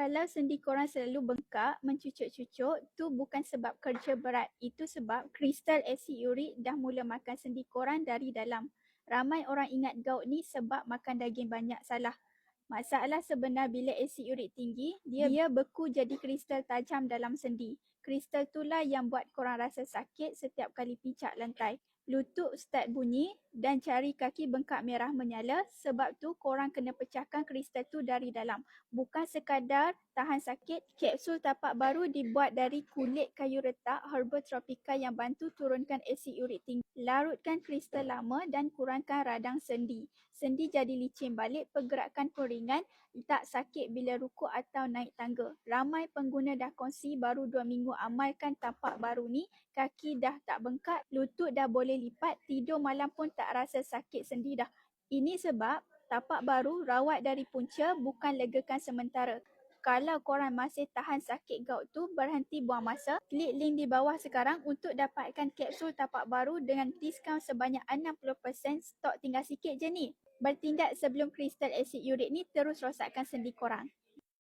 Kalau sendi korang selalu bengkak, mencucuk-cucuk, tu bukan sebab kerja berat. Itu sebab kristal asid urik dah mula makan sendi korang dari dalam. Ramai orang ingat gout ni sebab makan daging banyak. Salah. Masalah sebenar bila asid urik tinggi, dia beku jadi kristal tajam dalam sendi. Kristal itulah yang buat korang rasa sakit setiap kali picak lantai. Lutut start bunyi dan jari kaki bengkak merah menyala, sebab tu korang kena pecahkan kristal tu dari dalam. Bukan sekadar tahan sakit, kapsul tapak baru dibuat dari kulit kayu retak herba tropika yang bantu turunkan asid urik tinggi. Larutkan kristal lama dan kurangkan radang sendi. Sendi jadi licin balik, pergerakan pun ringan, tak sakit bila rukuk atau naik tangga. Ramai pengguna dah kongsi baru 2 minggu amalkan tapak baru ni, kaki dah tak bengkak, lutut dah boleh lipat, tidur malam pun tak rasa sakit sendi dah. Ini sebab tapak baru rawat dari punca, bukan legakan sementara. Kalau korang masih tahan sakit gout tu, berhenti buang masa. Klik link di bawah sekarang untuk dapatkan kapsul tapak baru dengan diskaun sebanyak 60%. Stok tinggal sikit je ni. Bertindak sebelum kristal asid urik ni terus rosakkan sendi korang.